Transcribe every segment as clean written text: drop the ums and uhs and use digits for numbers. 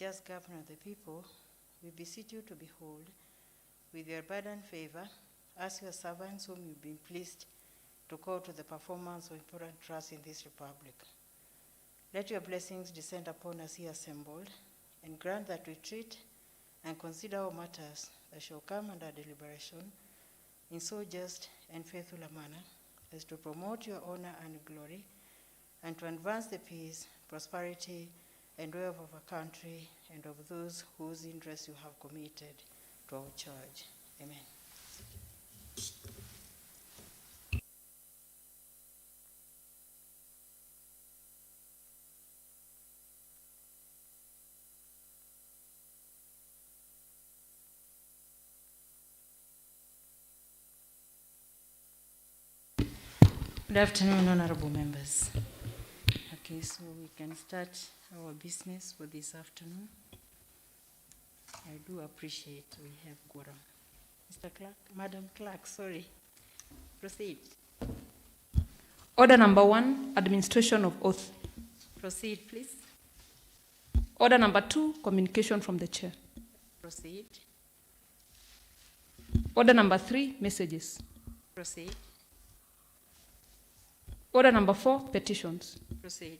just governor of the people, we beseech you to behold with your abundant favor as your servants whom you've been pleased to call to the performance of important trust in this republic. Let your blessings descend upon us here assembled, and grant that we treat and consider all matters that shall come under deliberation in so just and faithful a manner as to promote your honor and glory, and to advance the peace, prosperity, and wealth of our country and of those whose interests you have committed to our church. Amen. Good afternoon, honorable members. Okay, so we can start our business for this afternoon. I do appreciate we have quorum. Mr. Clerk, Madam Clerk, sorry. Proceed. Order number 1, administration of oath. Proceed, please. Order number 2, communication from the chair. Proceed. Order number 3, messages. Proceed. Order number 4, petitions. Proceed.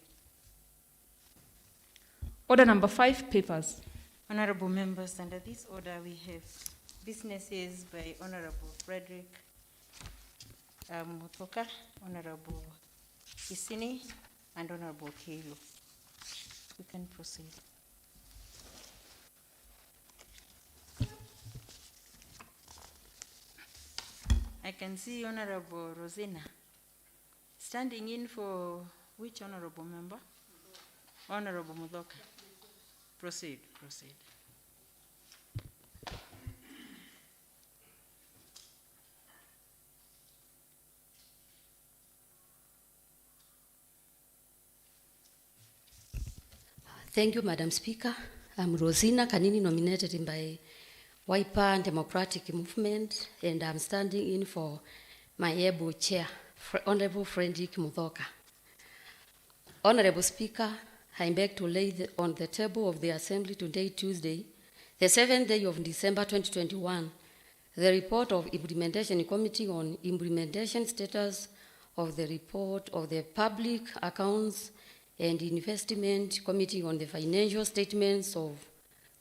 Order number 5, papers. Honorable members, under this order we have businesses by Honorable Frederick Muthoka, Honorable Kisini, and Honorable Kilo. You can proceed. I can see Honorable Rosina standing in for which honorable member? Honorable Muthoka. Proceed, proceed. Thank you, Madam Speaker. I'm Rosina Kanini, nominated by Wiper Democratic Movement, and I'm standing in for my able chair, Honorable Frederick Muthoka. Honorable Speaker, I beg to lay on the table of the Assembly today, Tuesday, the 7th day of December 2021, the report of Implementation Committee on implementation status of the report of the Public Accounts and Investment Committee on the financial statements of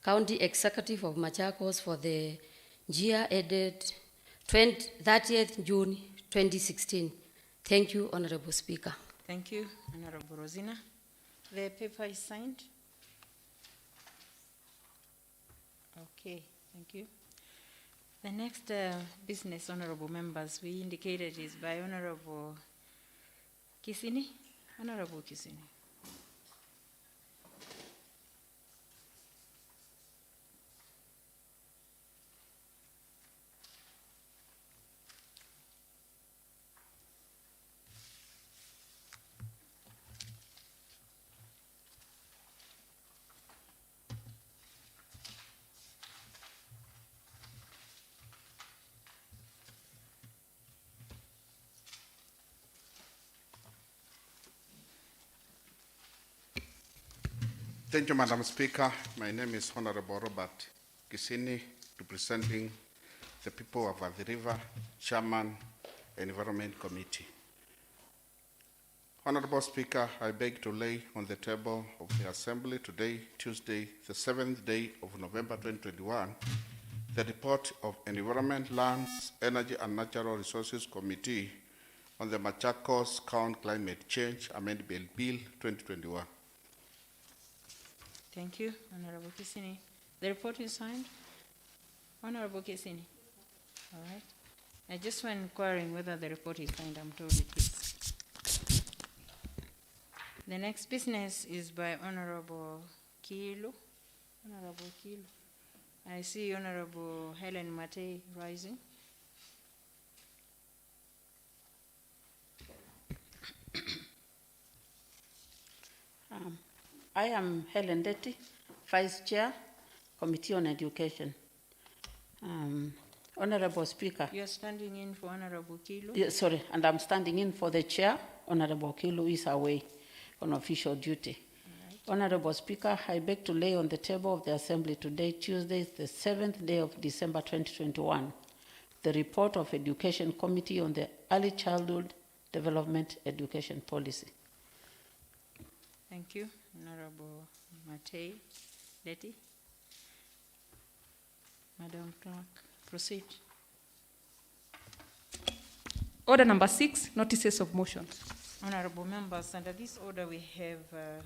County Executive of Machakos for the year ended 30th June 2016. Thank you, Honorable Speaker. Thank you, Honorable Rosina. The paper is signed. Okay, thank you. The next business, honorable members, we indicated is by Honorable Kisini. Honorable Kisini. Thank you, Madam Speaker. My name is Honorable Robert Kisini, representing the people of the River, Chairman, Environment Committee. Honorable Speaker, I beg to lay on the table of the Assembly today, Tuesday, the 7th day of November 2021, the report of Environment, Lands, Energy and Natural Resources Committee on the Machakos County Climate Change Amendment Bill 2021. Thank you, Honorable Kisini. The report is signed. Honorable Kisini. All right. I just went inquiring whether the report is signed. I'm told it is. The next business is by Honorable Kilo. Honorable Kilo. I see Honorable Helen Mate rising. I am Helen Detti, Vice Chair, Committee on Education. Honorable Speaker. You are standing in for Honorable Kilo? Yeah, sorry, and I'm standing in for the Chair. Honorable Kilo is away on official duty. All right. Honorable Speaker, I beg to lay on the table of the Assembly today, Tuesday, the 7th day of December 2021, the report of Education Committee on the Early Childhood Development Education Policy. Thank you, Honorable Matei. Letty. Madam Clerk, proceed. Order number 6, notices of motion. Honorable members, under this order we have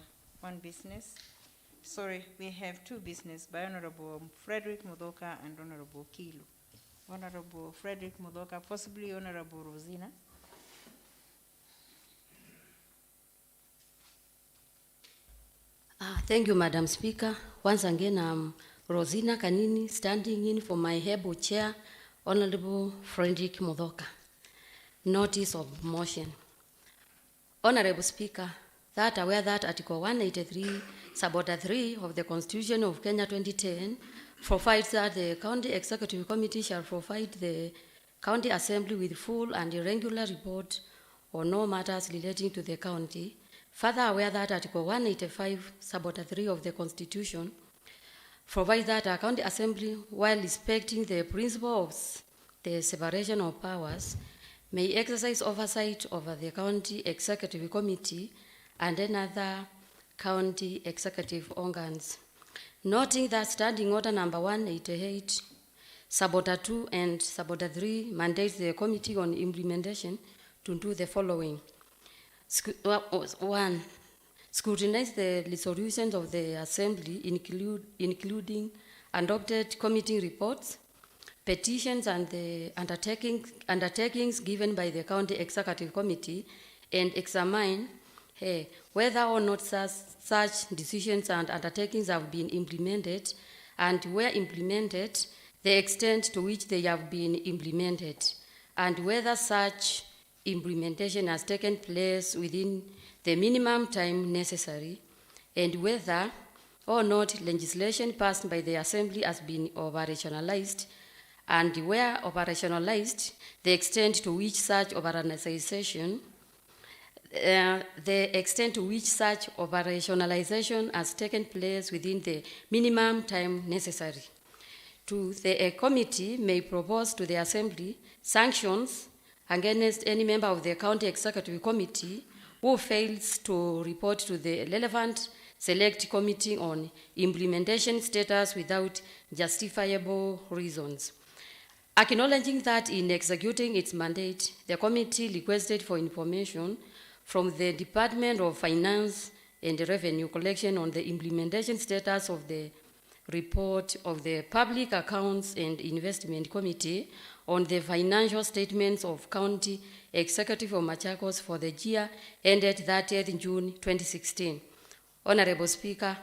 we have two business by Honorable Frederick Mudoka and Honorable Kilu. Honorable Frederick Mudoka, possibly Honorable Rosina. Thank you, Madam Speaker. Once again, I'm Rosina Kanini, standing in for my able chair, Honorable Frederick Mudoka. Notice of motion. Honorable Speaker, that aware that Article 183, Suborder 3 of the Constitution of Kenya 2010 provides that the County Executive Committee shall provide the County Assembly with full and regular report on all matters relating to the county. Further aware that Article 185, Suborder 3 of the Constitution provides that a County Assembly, while respecting the principle of the separation of powers, may exercise oversight over the County Executive Committee and another county executive organs. Noting that Standing Order number 188, Suborder 2 and Suborder 3 mandates the Committee on Implementation to do the following. 1. Scrutinize the resolutions of the Assembly, including adopted committee reports, petitions, and the undertakings given by the County Executive Committee, and examine whether or not such decisions and undertakings have been implemented, and where implemented, the extent to which they have been implemented, and whether such implementation has taken place within the minimum time necessary, and whether or not legislation passed by the Assembly has been operationalized, and where operationalized, the extent to which such operationalization has taken place within the minimum time necessary. 2, the committee may propose to the Assembly sanctions against any member of the County Executive Committee who fails to report to the relevant Select Committee on implementation status without justifiable reasons. Acknowledging that in executing its mandate, the committee requested for information from the Department of Finance and Revenue Collection on the implementation status of the report of the Public Accounts and Investment Committee on the financial statements of County Executive of Machakos for the year ended 30th June 2016. Honorable Speaker,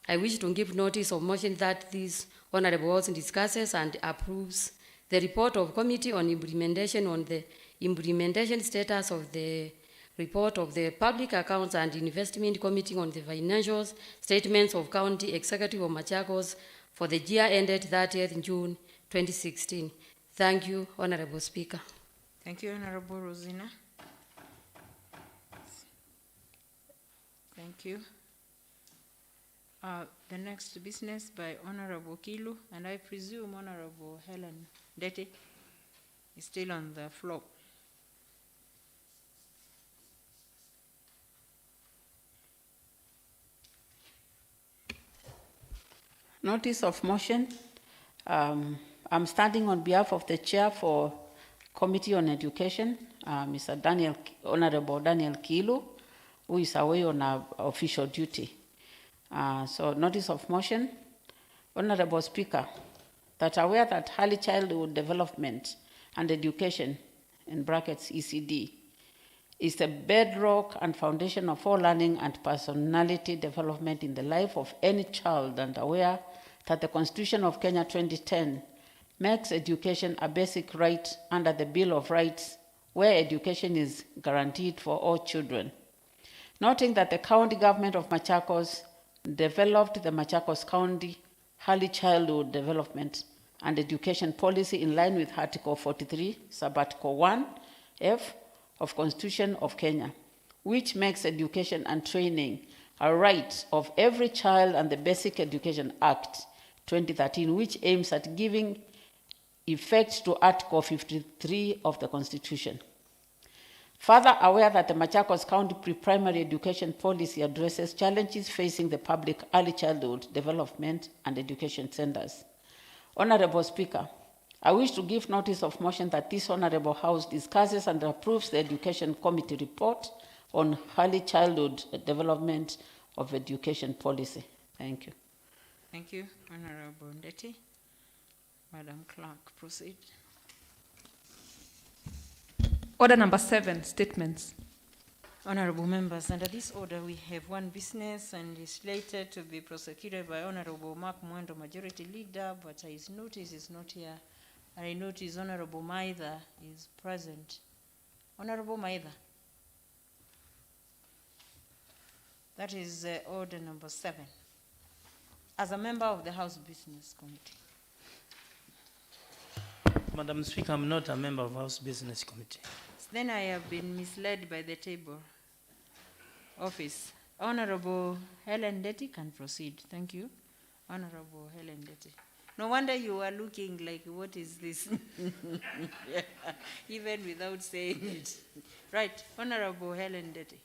I wish to give notice of motion that this Honorable House discusses and approves the report of Committee on Implementation on the implementation status of the report of the Public Accounts and Investment Committee on the financial statements of County Executive of Machakos for the year ended 30th June 2016. Thank you, Honorable Speaker. Thank you, Honorable Rosina. Thank you. The next business by Honorable Kilu, and I presume Honorable Helen Dete is still on the floor. Notice of motion. I'm standing on behalf of the chair for Committee on Education, Honorable Daniel Kilu, who is away on official duty. So notice of motion. Honorable Speaker, that aware that early childhood development and education, in brackets ECD, is the bedrock and foundation of all learning and personality development in the life of any child, and aware that the Constitution of Kenya 2010 makes education a basic right under the Bill of Rights, where education is guaranteed for all children. Noting that the county government of Machakos developed the Machakos County Early Childhood Development and Education Policy in line with Article 43, Subarticle 1F of Constitution of Kenya, which makes education and training a right of every child and the Basic Education Act 2013, which aims at giving effect to Article 53 of the Constitution. Further aware that the Machakos County Pre-Primary Education Policy addresses challenges facing the public early childhood development and education centers. Honorable Speaker, I wish to give notice of motion that this Honorable House discusses and approves the Education Committee report on early childhood development of education policy. Thank you. Thank you, Honorable Ndeti. Madam Clerk, proceed. Order number 7, statements. Honorable members, under this order we have one business and is slated to be prosecuted by Honorable Mark Mwendo, Majority Leader, but his notice is not here. I notice Honorable Maitha is present. Honorable Maitha. That is order number 7. As a member of the House Business Committee. Madam Speaker, I'm not a member of House Business Committee. Then I have been misled by the table office. Honorable Helen Ndeti can proceed. Thank you. Honorable Helen Ndeti. No wonder you are looking like, what is this? Even without saying it. Right, Honorable Helen Ndeti.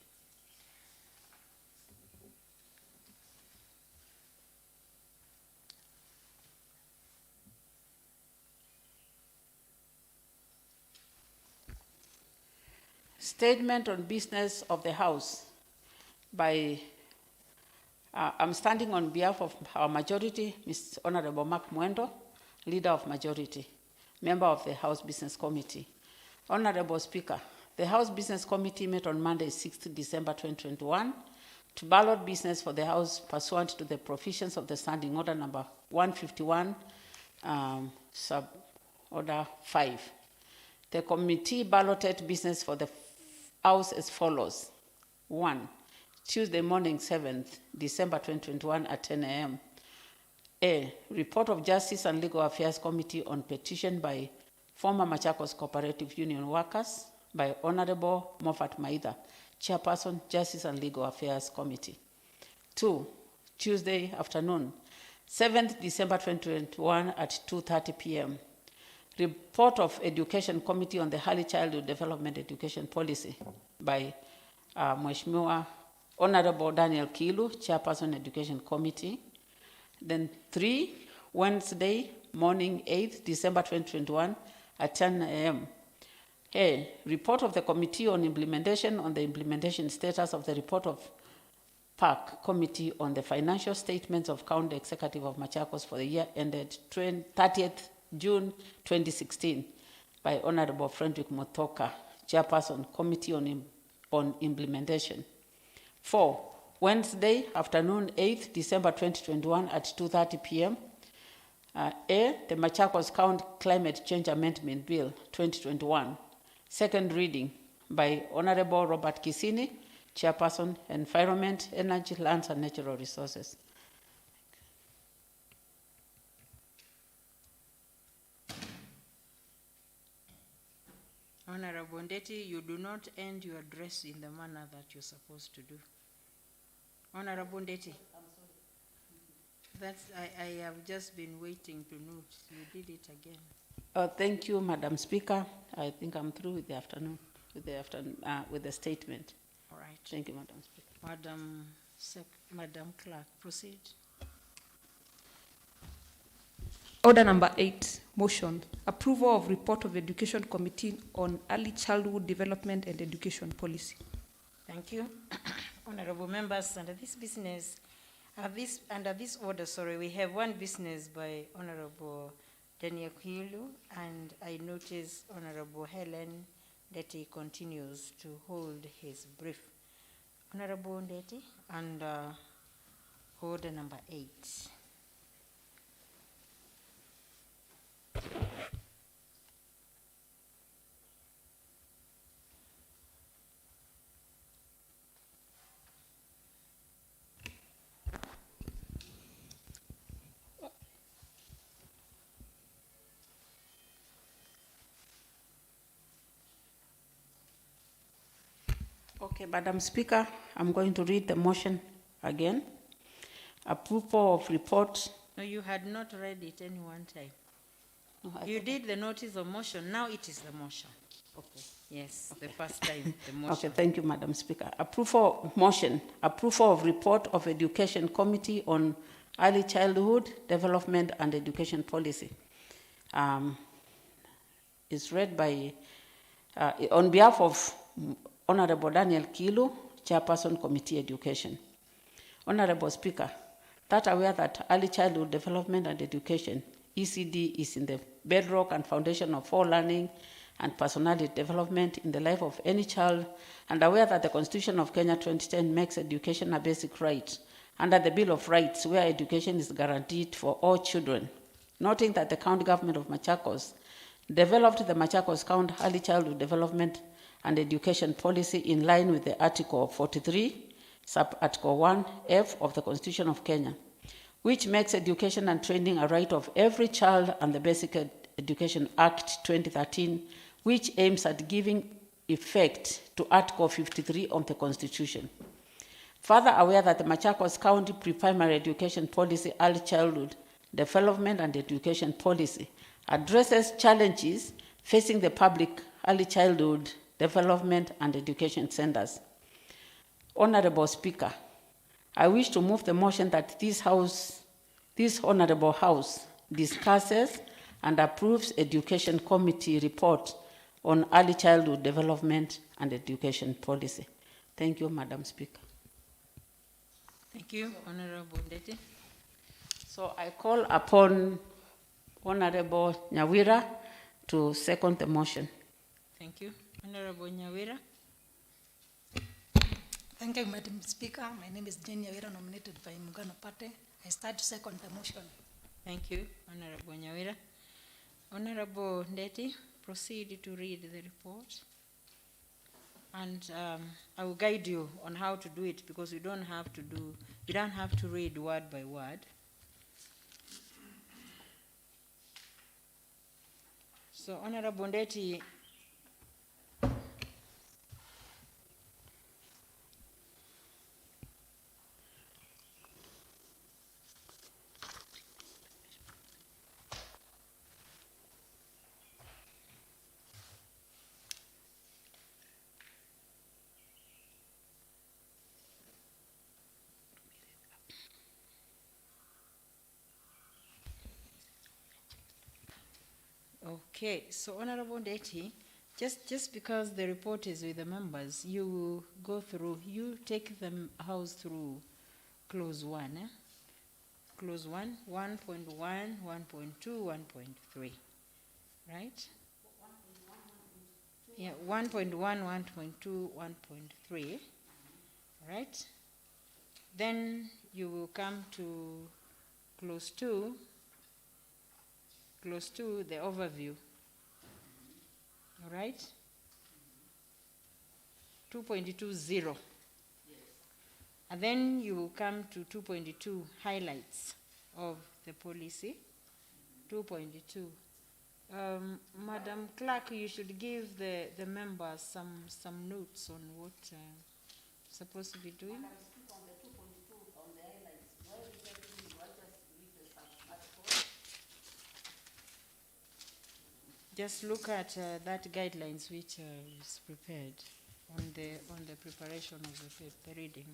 Statement on business of the House by, I'm standing on behalf of our majority, Mr. Honorable Mark Mwendo, Leader of Majority, Member of the House Business Committee. Honorable Speaker, the House Business Committee met on Monday, 6th December 2021 to ballot business for the House pursuant to the provisions of the Standing Order number 151, sub-order 5. The committee balloted business for the House as follows. 1. Tuesday morning, 7th December 2021 at 10 a.m. A. Report of Justice and Legal Affairs Committee on petition by former Machakos Cooperative Union workers by Honorable Moffat Maitha, Chairperson, Justice and Legal Affairs Committee. 2. Tuesday afternoon, 7th December 2021 at 2:30 p.m. Report of Education Committee on the Early Childhood Development Education Policy by Mheshimiwa Honorable Daniel Kilu, Chairperson Education Committee. Then 3, Wednesday morning, 8th December 2021 at 10 a.m. A. Report of the Committee on Implementation on the implementation status of the report of PAC Committee on the financial statements of County Executive of Machakos for the year ended 30th June 2016 by Honorable Frederick Motoka, Chairperson, Committee on Implementation. 4, Wednesday afternoon, 8th December 2021 at 2:30 p.m. A, the Machakos County Climate Change Amendment Bill 2021, second reading by Honorable Robert Kisini, Chairperson, Environment, Energy, Lands and Natural Resources. Honorable Ndeti, you do not end your address in the manner that you're supposed to do. Honorable Ndeti. That's, I have just been waiting to note. You did it again. Thank you, Madam Speaker. I think I'm through with the afternoon, with the statement. All right. Thank you, Madam Speaker. Madam Clerk, proceed. Order number 8, motion. Approval of report of Education Committee on Early Childhood Development and Education Policy. Thank you. Honorable members, under this order, we have one business by Honorable Daniel Kilu, and I notice Honorable Helen Ndeti continues to hold his brief. Honorable Ndeti, under order number 8. Okay, Madam Speaker, I'm going to read the motion again. Approval of report. No, you had not read it any one time. No, I You thought- did the notice of motion, now it is the motion. Okay. Yes, the first time, the motion. Okay, thank you, Madam Speaker. Approval motion, approval of report of Education Committee on Early Childhood Development and Education Policy. Is read by, on behalf of Honorable Daniel Kilu, Chairperson Committee Education. Honorable Speaker, that aware that early childhood development and education, ECD, is in the bedrock and foundation of all learning and personality development in the life of any child, and aware that the Constitution of Kenya 2010 makes education a basic right under the Bill of Rights, where education is guaranteed for all children. Noting that the county government of Machakos developed the Machakos County Early Childhood Development and Education Policy in line with the Article 43, Sub-Article 1F of the Constitution of Kenya, which makes education and training a right of every child, and the Basic Education Act 2013, which aims at giving effect to Article 53 of the Constitution. Further aware that the Machakos County Pre-Primary Education Policy, Early Childhood Development and Education Policy, addresses challenges facing the public early childhood development and education centers. Honorable Speaker, I wish to move the motion that this Honorable House discusses and approves Education Committee report on early childhood development and education policy. Thank you, Madam Speaker. Thank you, Honorable Ndeti. So I call upon Honorable Nyawira to second the motion. Thank you. Honorable Nyawira. Thank you, Madam Speaker. My name is Jane Nyawira, nominated by Muungano Party. I start to second the motion. Thank you, Honorable Nyawira. Honorable Ndeti, proceed to read the report. And I will guide you on how to do it, because you don't have to read word by word. So, Honorable Ndeti, okay, so Honorable Ndeti, just because the report is with the members, you take the House through clause 1, Clause 1, 1.1, 1.2, 1.3, right? Yeah, 1.1, 1.2, 1.3, right? Then you will come to clause 2, the overview, all right? 2.20. And then you will come to 2.2, highlights of the policy, 2.2. Madam Clerk, you should give the members some notes on what supposed to be doing. Just look at that guidelines which is prepared on the preparation of the reading.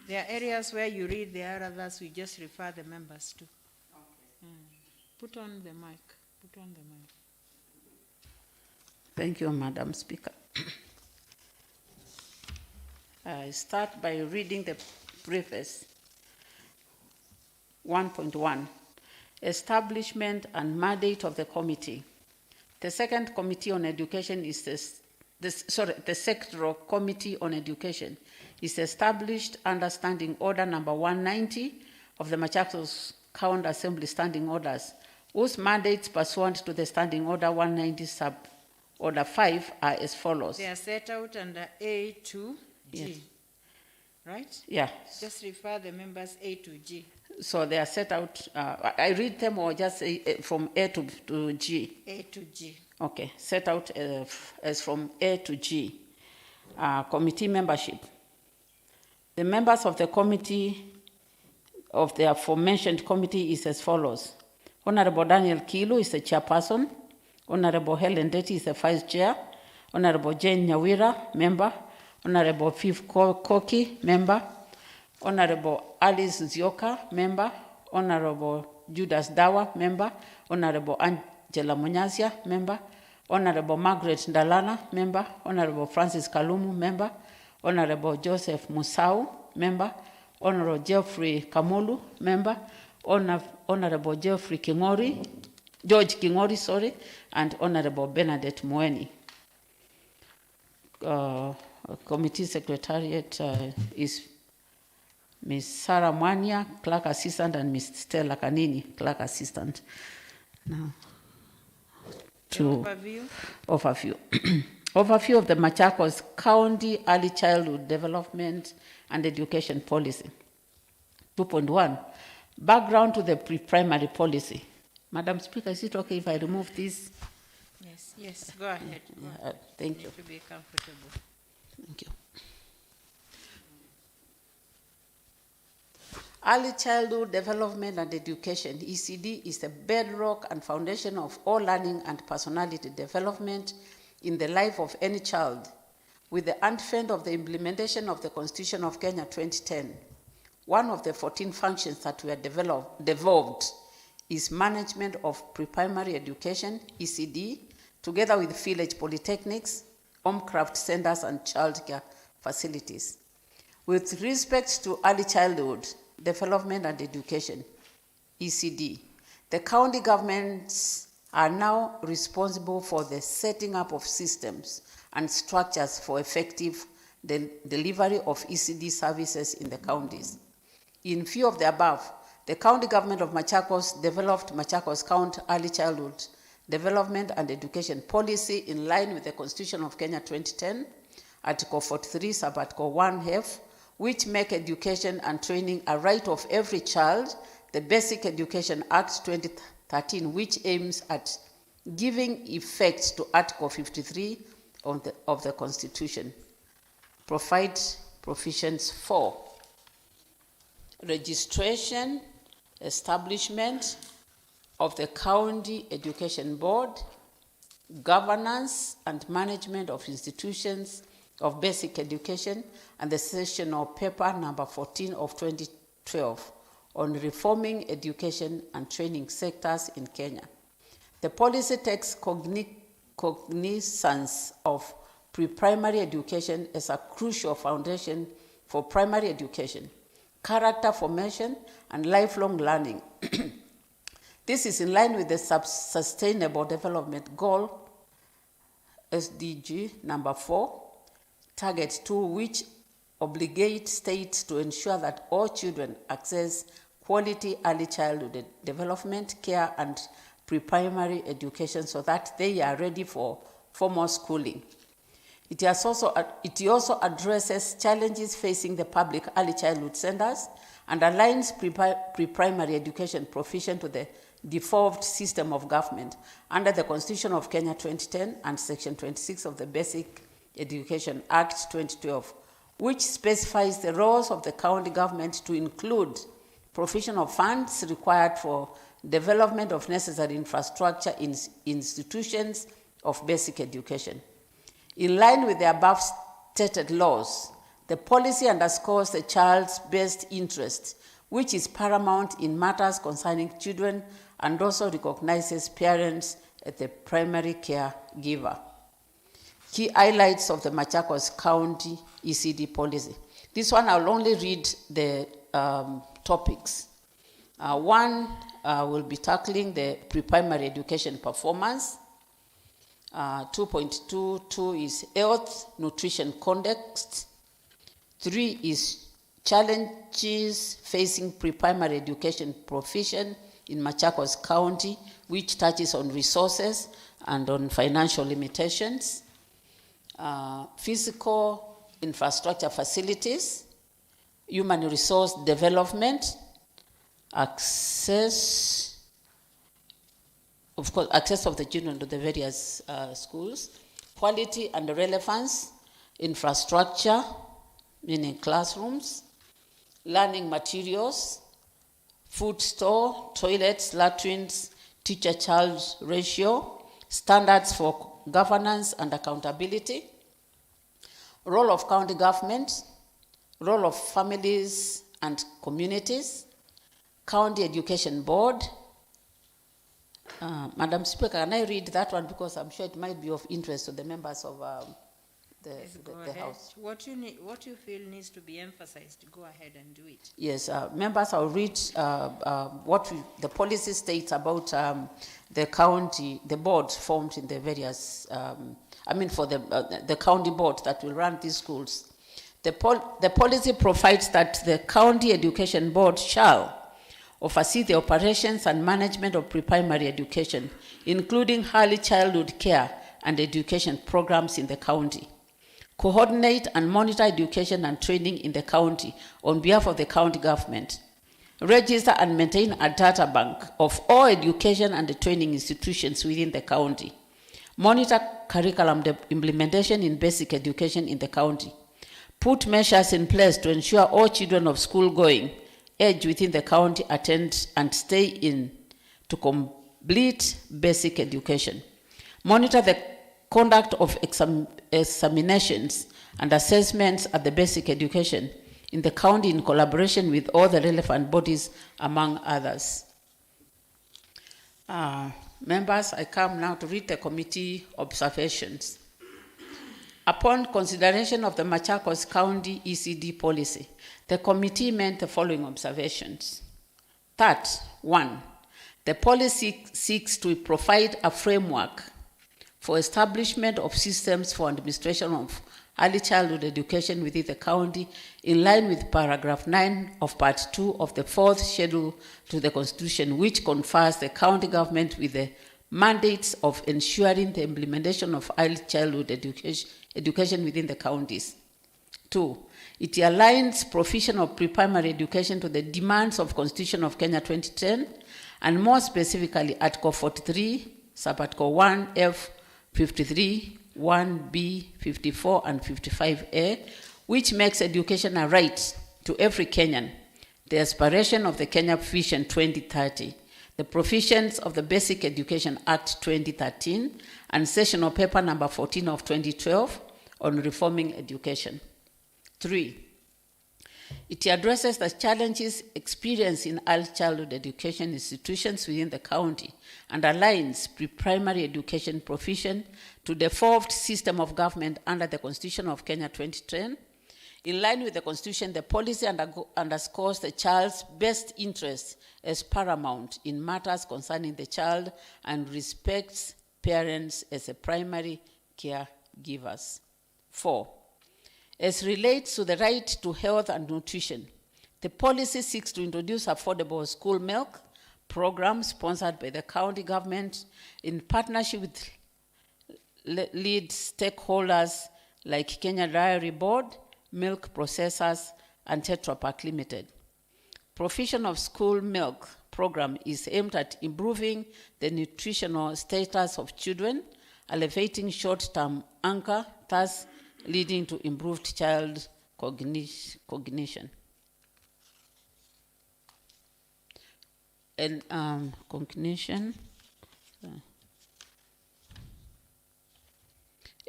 There are areas where you read, there are others we just refer the members to. Okay. Put on the mic. Thank you, Madam Speaker. I start by reading the preface. 1.1, establishment and mandate of the committee. The second committee on education is the sectoral committee on education is established under Standing Order number 190 of the Machakos County Assembly Standing Orders, whose mandates pursuant to the Standing Order 190 Sub-Order 5 are as follows. They are set out under A to G, Yes. right? Yeah. Just refer the members A to G. So they are set out, I read them or just from A to G? A to G. Okay, set out as from A to G. Committee membership. The members of the committee, of the aforementioned committee, is as follows. Honorable Daniel Kilu is the chairperson. Honorable Helen Deti is the vice chair. Honorable Jane Nyawira, member. Honorable Viv Koki, member. Honorable Alice Zioka, member. Honorable Judas Dawa, member. Honorable Angela Munyasia, member. Honorable Margaret Ndalana, member. Honorable Francis Kalumu, member. Honorable Joseph Musau, member. Honorable Geoffrey Kamulu, member. Honorable Geoffrey George Kingori, and Honorable Bernadette Mweni. Committee Secretariat is Ms. Sarah Mwanya, Clerk Assistant, and Ms. Stella Kanini, Clerk Assistant. Now, overview. Overview of the Machakos County Early Childhood Development and Education Policy. 2.1, background to the pre-primary policy. Madam Speaker, is it okay if I remove this? Yes, go ahead. Thank you. To be comfortable. Thank you. Early childhood development and education, ECD, is the bedrock and foundation of all learning and personality development in the life of any child. With the advent of the implementation of the Constitution of Kenya 2010, one of the 14 functions that were devolved is management of pre-primary education, ECD, together with village polytechnics, homecraft centers, and childcare facilities. With respect to early childhood development and education, ECD, the county governments are now responsible for the setting up of systems and structures for effective delivery of ECD services in the counties. In view of the above, the county government of Machakos developed Machakos County Early Childhood Development and Education Policy in line with the Constitution of Kenya 2010, Article 43, Sub-Article 1F, which make education and training a right of every child, the Basic Education Act 2013, which aims at giving effect to Article 53 of the Constitution. Provide provisions for registration, establishment of the County Education Board, governance and management of institutions of basic education, and the sessional paper number 14 of 2012 on reforming education and training sectors in Kenya. The policy takes cognizance of pre-primary education as a crucial foundation for primary education, character formation, and lifelong learning. This is in line with the Sustainable Development Goal, SDG number 4, Target 2, which obligate states to ensure that all children access quality early childhood development, care, and pre-primary education so that they are ready for formal schooling. It also addresses challenges facing the public early childhood centers and aligns pre-primary education provision to the devolved system of government under the Constitution of Kenya 2010 and Section 26 of the Basic Education Act 2012, which specifies the roles of the county government to include provision of funds required for development of necessary infrastructure in institutions of basic education. In line with the above stated laws, the policy underscores the child's best interest, which is paramount in matters concerning children, and also recognizes parents as the primary caregiver. Key highlights of the Machakos County ECD policy. This one I'll only read the topics. One will be tackling the pre-primary education performance. 2.22 is health, nutrition context. 3 is challenges facing pre-primary education provision in Machakos County, which touches on resources and on financial limitations. Physical infrastructure facilities, human resource development, access of the children to the various schools, quality and relevance, infrastructure, meaning classrooms, learning materials, food store, toilets, latrines, teacher-child ratio, standards for governance and accountability, role of county government, role of families and communities, county education board. Madam Speaker, can I read that one because I'm sure it might be of interest to the members of the House. What you feel needs to be emphasized, go ahead and do it. Yes, members, I'll read the policy states about the county, the board formed in the various, for the county board that will run these schools. The policy provides that the county education board shall oversee the operations and management of pre-primary education, including early childhood care and education programs in the county, coordinate and monitor education and training in the county on behalf of the county government, register and maintain a data bank of all education and training institutions within the county, monitor curriculum implementation in basic education in the county, put measures in place to ensure all children of school-going age within the county attend and stay in to complete basic education, monitor the conduct of examinations and assessments at the basic education in the county in collaboration with all the relevant bodies, among others. Members, I come now to read the committee observations. Upon consideration of the Machakos County ECD policy, the committee made the following observations. That, 1, the policy seeks to provide a framework for establishment of systems for administration of early childhood education within the county in line with paragraph 9 of part 2 of the 4th schedule to the Constitution, which confers the county government with the mandates of ensuring the implementation of early childhood education within the counties. 2, it aligns provision of pre-primary education to the demands of Constitution of Kenya 2010, and more specifically Article 43, Subarticle 1F, 53, 1B, 54, and 55A, which makes education a right to every Kenyan, the aspiration of the Kenya Vision 2030, the provisions of the Basic Education Act 2013, and Sessional Paper number 14 of 2012 on reforming education. 3, it addresses the challenges experienced in early childhood education institutions within the county and aligns pre-primary education provision to the devolved system of government under the Constitution of Kenya 2010. In line with the Constitution, the policy underscores the child's best interest as paramount in matters concerning the child and respects parents as a primary caregivers. 4, as relates to the right to health and nutrition, the policy seeks to introduce affordable school milk programs sponsored by the county government in partnership with lead stakeholders like Kenya Dairy Board, milk processors, and Tetra Pak Limited. Provision of school milk program is aimed at improving the nutritional status of children, elevating short-term hunger, thus leading to improved child cognition. And cognition.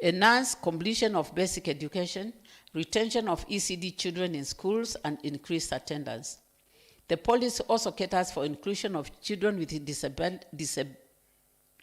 Enhance completion of basic education, retention of ECD children in schools, and increased attendance. The policy also caters for inclusion of children with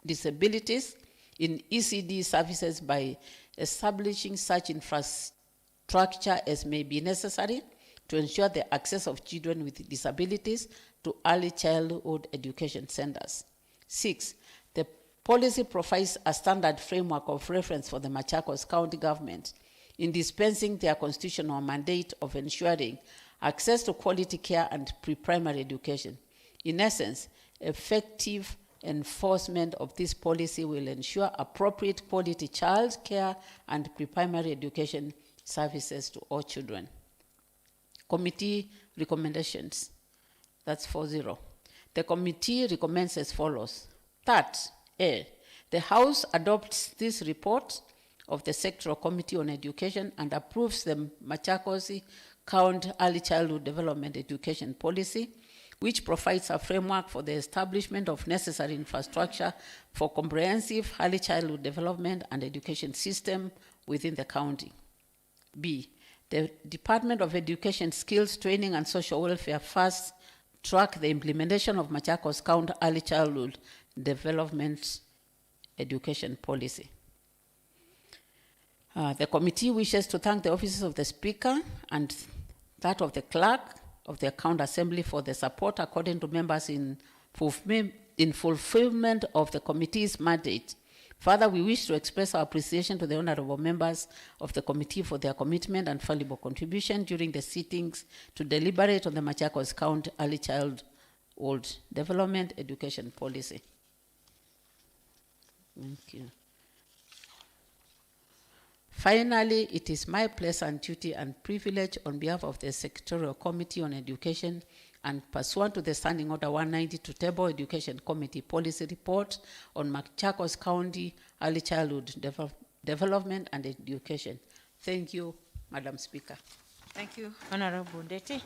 disabilities in ECD services by establishing such infrastructure as may be necessary to ensure the access of children with disabilities to early childhood education centers. 6, the policy provides a standard framework of reference for the Machakos County government in dispensing their constitutional mandate of ensuring access to quality care and pre-primary education. In essence, effective enforcement of this policy will ensure appropriate quality child care and pre-primary education services to all children. Committee recommendations. That's 4-0. The committee recommends as follows. That, A, the House adopts this report of the Sectoral Committee on Education and approves the Machakos County Early Childhood Development Education Policy, which provides a framework for the establishment of necessary infrastructure for comprehensive early childhood development and education system within the county. B, the Department of Education, Skills, Training and Social Welfare first track the implementation of Machakos County Early Childhood Development Education Policy. The committee wishes to thank the offices of the Speaker and that of the Clerk of the County Assembly for the support according to members in fulfillment of the committee's mandate. Further, we wish to express our appreciation to the honorable members of the committee for their commitment and valuable contribution during the sittings to deliberate on the Machakos County Early Childhood Development Education Policy. Thank you. Finally, it is my pleasure and duty and privilege on behalf of the Secretarial Committee on Education and pursuant to the Standing Order 190 to table Education Committee Policy Report on Machakos County Early Childhood Development and Education. Thank you, Madam Speaker. Thank you, Honorable Ndeti.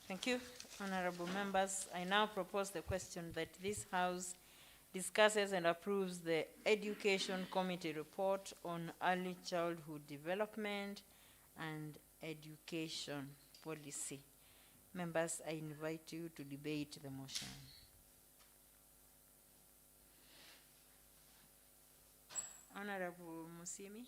Thank you, honorable members. I now propose the question that this House discusses and approves the Education Committee report on early childhood development and education policy. Members, I invite you to debate the motion. Honorable Musimi.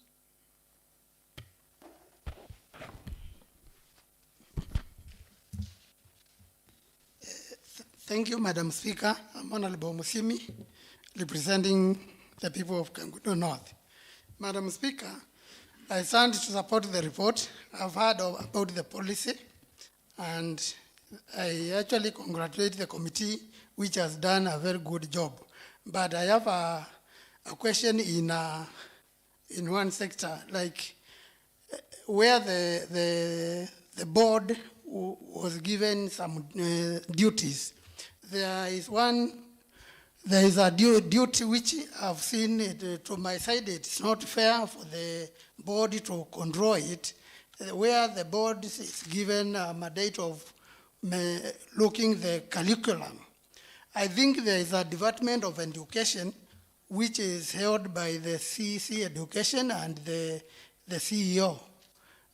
Thank you, Madam Speaker. I'm Honorable Musimi, representing the people of Kangundo North. Madam Speaker, I stand to support the report. I've heard about the policy, and I actually congratulate the committee, which has done a very good job. But I have a question in one sector, like where the board was given some duties. There is a duty which I've seen it, to my side, it's not fair for the board to control it, where the board is given a mandate of looking the curriculum. I think there is a Department of Education which is held by the CC Education and the CEO.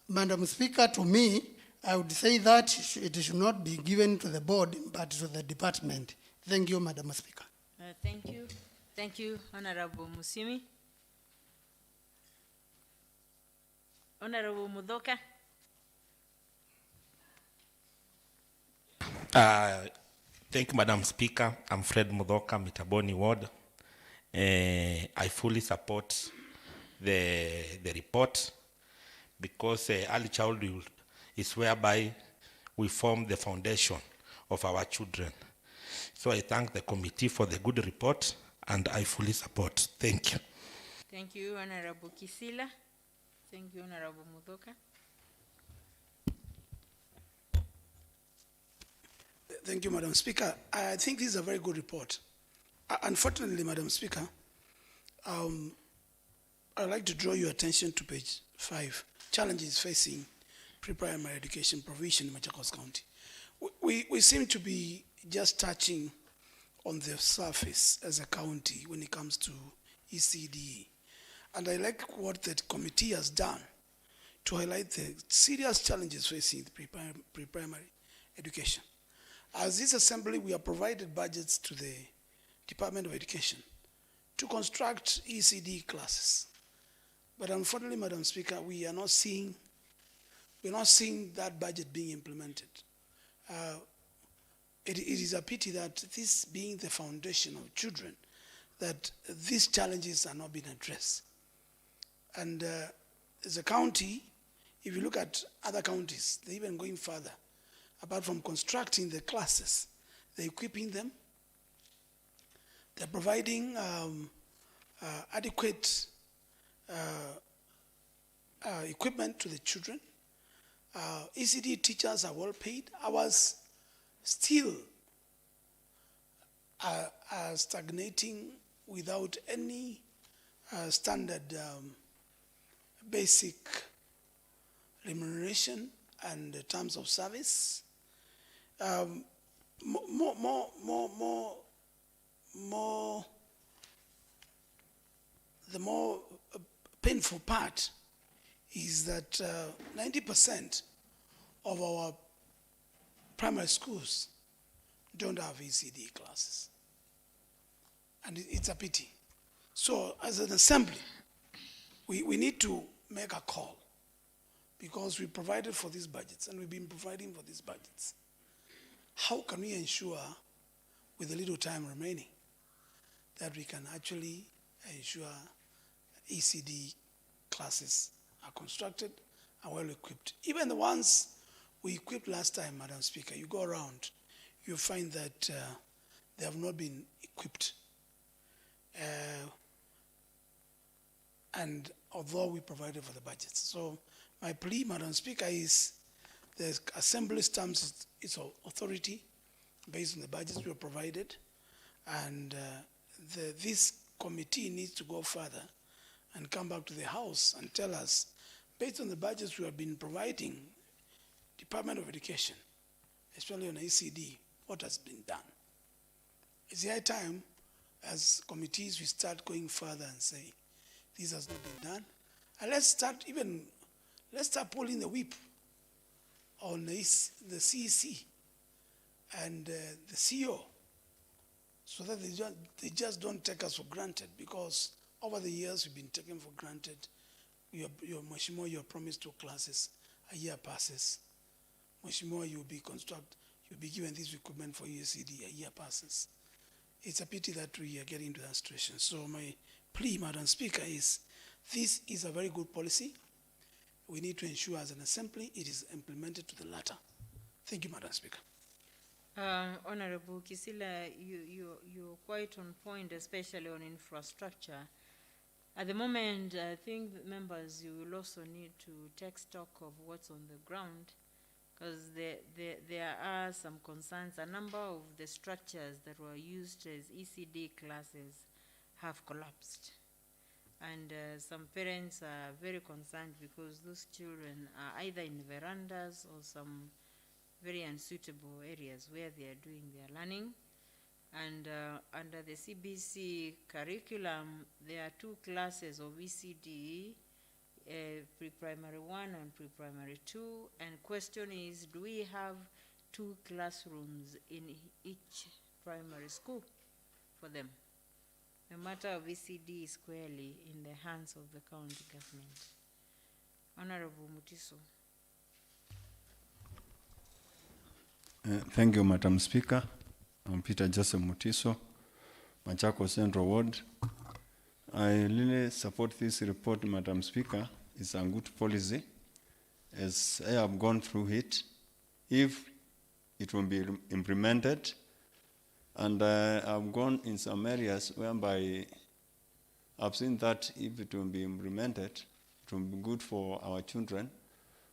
Madam Speaker, to me, I would say that it should not be given to the board, but to the department. Thank you, Madam Speaker. Thank you. Thank you, Honorable Musimi. Honorable Mudoka. Thank you, Madam Speaker. I'm Fred Mudoka, Mitaboni Ward. I fully support the report because early childhood is whereby we form the foundation of our children. So I thank the committee for the good report and I fully support. Thank you. Thank you, Honorable Kisila. Thank you, Honorable Mudoka. Thank you, Madam Speaker. I think this is a very good report. Unfortunately, Madam Speaker, I'd like to draw your attention to page 5, challenges facing pre-primary education provision in Machakos County. We seem to be just touching on the surface as a county when it comes to ECD. And I like what the committee has done to highlight the serious challenges facing the pre-primary education. As this assembly, we have provided budgets to the Department of Education to construct ECD classes. But unfortunately, Madam Speaker, we're not seeing that budget being implemented. It is a pity that this being the foundation of children, that these challenges are not being addressed. And as a county, if you look at other counties, they're even going further. Apart from constructing the classes, they're equipping them, they're providing adequate equipment to the children. ECD teachers are well paid. Ours still are stagnating without any standard basic remuneration and the terms of service. The more painful part is that 90% of our primary schools don't have ECD classes. And it's a pity. So as an assembly, we need to make a call, because we provided for these budgets and we've been providing for these budgets. How can we ensure, with the little time remaining, that we can actually ensure ECD classes are constructed and well equipped? Even the ones we equipped last time, Madam Speaker, you go around, you find that they have not been equipped. And although we provided for the budgets. So my plea, Madam Speaker, is the Assembly stamps its authority based on the budgets we have provided, and this committee needs to go further and come back to the House and tell us, based on the budgets we have been providing, Department of Education, especially on ECD, what has been done. It's high time, as committees, we start going further and say, this has not been done. And let's start pulling the whip on the CEC and the CEO, so that they just don't take us for granted, because over the years we've been taken for granted. Mheshimiwa, you promised 2 classes, a year passes. Mheshimiwa, you'll be given this equipment for ECD, a year passes. It's a pity that we are getting into that situation. So my plea, Madam Speaker, is this is a very good policy. We need to ensure as an assembly it is implemented to the latter. Thank you, Madam Speaker. Honorable Kisila, you're quite on point, especially on infrastructure. At the moment, I think members, you will also need to take stock of what's on the ground, because there are some concerns. A number of the structures that were used as ECD classes have collapsed. And some parents are very concerned because those children are either in verandas or some very unsuitable areas where they are doing their learning. And under the CBC curriculum, there are 2 classes of ECD, pre-primary 1 and pre-primary 2. And question is, do we have 2 classrooms in each primary school for them? The matter of ECD is squarely in the hands of the county government. Honorable Mutiso. Thank you, Madam Speaker. I'm Peter Joseph Mutiso, Machaco Central Ward. I really support this report, Madam Speaker. It's a good policy. As I have gone through it, if it will be implemented, and I've gone in some areas whereby I've seen that if it will be implemented, it will be good for our children.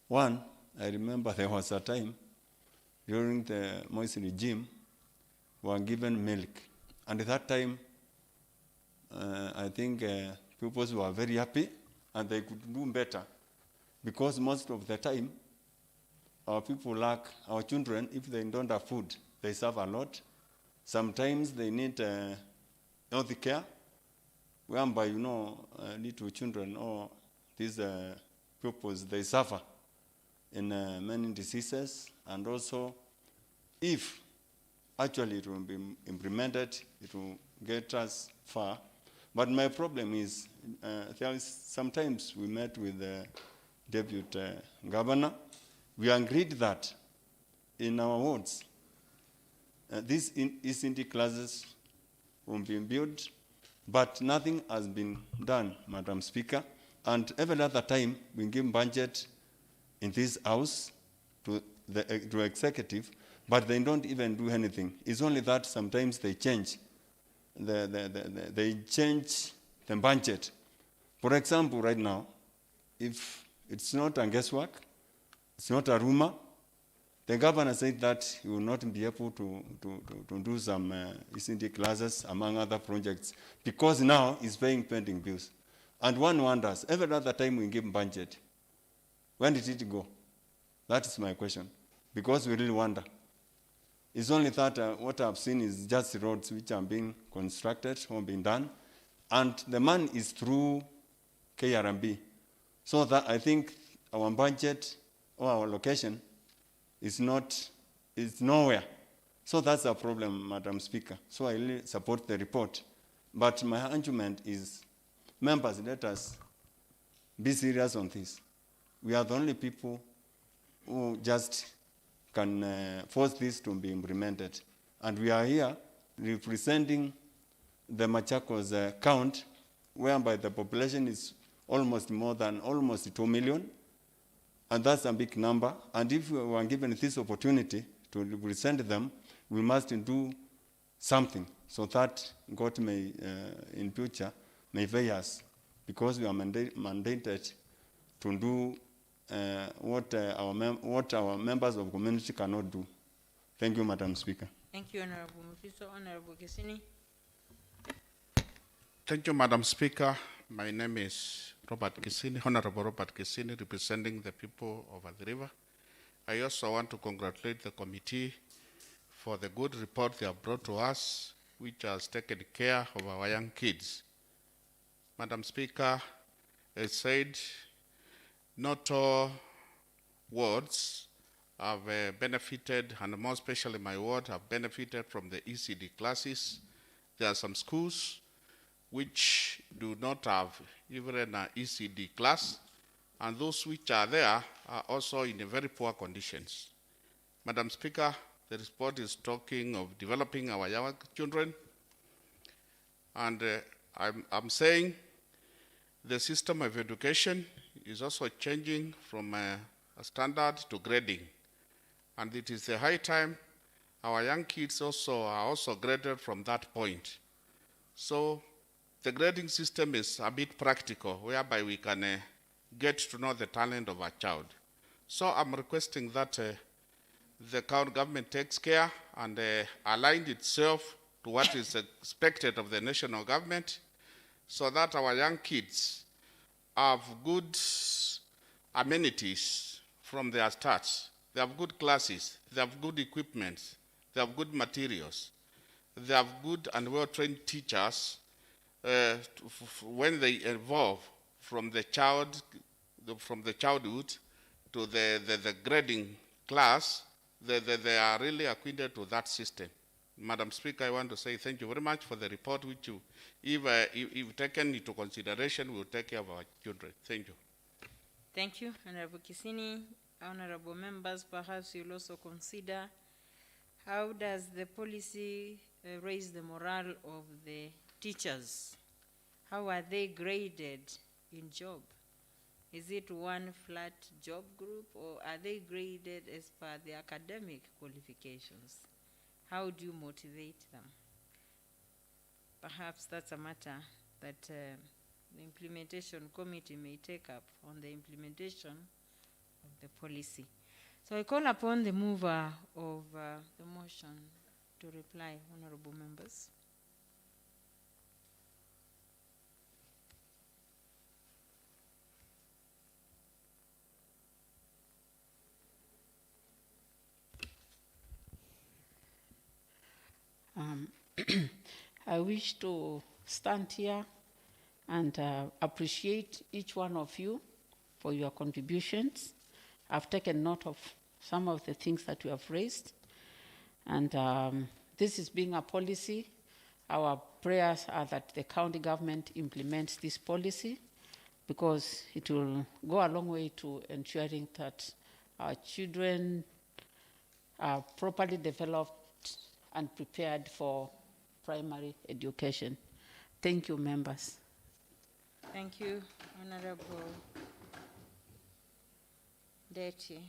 One, I remember there was a time during the Moise regime, we were given milk. And at that time, I think pupils were very happy and they could do better, because most of the time, our children, if they don't have food, they suffer a lot. Sometimes they need health care, whereby, little children or these pupils, they suffer in many diseases. And also, if actually it will be implemented, it will get us far. But my problem is, sometimes we met with the deputy governor. We agreed that in our wards, these ECD classes will be built, but nothing has been done, Madam Speaker. And every other time we give budget in this house to the executive, but they don't even do anything. It's only that sometimes they change they change the budget. For example, right now, if it's not a guesswork, it's not a rumor, the governor said that he will not be able to do some ECD classes among other projects, because now he's paying pending bills. And one wonders, every other time we give budget, When did it go? That is my question, because we really wonder. It's only that what I've seen is just roads which are being constructed or being done, and the money is through KRMB. So that I think our budget or our location is nowhere. So that's a problem, Madam Speaker. So I really support the report. But my argument is, members, let us be serious on this. We are the only people who just can force this to be implemented. And we are here representing the Machakos count, whereby the population is almost 2 million. And that's a big number. And if we were given this opportunity to represent them, we must do something so that God may, in future, may pay us, because we are mandated to do what our members of community cannot do. Thank you, Madam Speaker. Thank you, Honorable Mutiso. Honorable Kisini. Thank you, Madam Speaker. My name is Honorable Robert Kisini, representing the people of the river. I also want to congratulate the committee for the good report they have brought to us, which has taken care of our young kids. Madam Speaker, as said, not all wards have benefited, and more especially my ward, have benefited from the ECD classes. There are some schools which do not have even an ECD class, and those which are there are also in very poor conditions. Madam Speaker, the report is talking of developing our young children, and I'm saying the system of education is also changing from a standard to grading, and it is a high time our young kids are also graded from that point. So the grading system is a bit practical, whereby we can get to know the talent of a child. So I'm requesting that the county government takes care and aligns itself to what is expected of the national government, so that our young kids have good amenities from their start. They have good classes, they have good equipment, they have good materials, they have good and well-trained teachers when they evolve from the childhood to the grading class. They are really acquainted to that system. Madam Speaker, I want to say thank you very much for the report, which you, if taken into consideration, will take care of our children. Thank you. Thank you, Honorable Kisini. Honorable members, perhaps you'll also consider, how does the policy raise the morale of the teachers? How are they graded in job? Is it one flat job group, or are they graded as per the academic qualifications? How do you motivate them? Perhaps that's a matter that the implementation committee may take up on the implementation of the policy. So I call upon the mover of the motion to reply, honorable members. I wish to stand here and appreciate each one of you for your contributions. I've taken note of some of the things that you have raised, and this is being a policy. Our prayers are that the county government implements this policy, because it will go a long way to ensuring that our children are properly developed and prepared for primary education. Thank you, members. Thank you, Honorable Deti.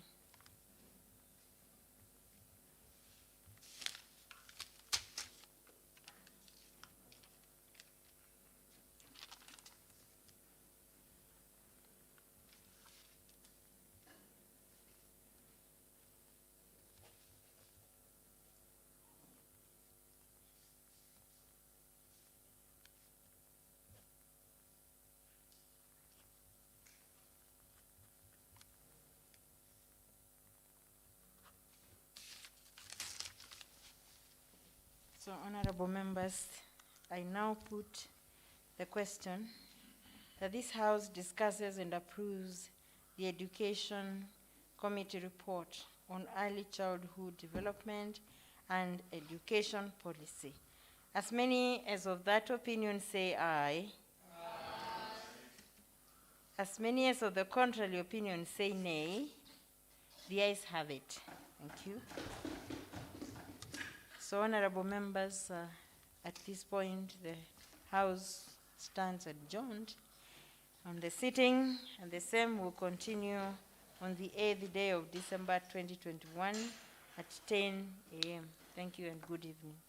So, honorable members, I now put the question that this House discusses and approves the Education Committee report on early childhood development and education policy. As many as of that opinion say aye. As many as of the contrary opinion say nay. The ayes have it. Thank you. So, honorable members, at this point, the House stands adjourned on the sitting, and the same will continue on the 8th day of December 2021 at 10 a.m. Thank you and good evening.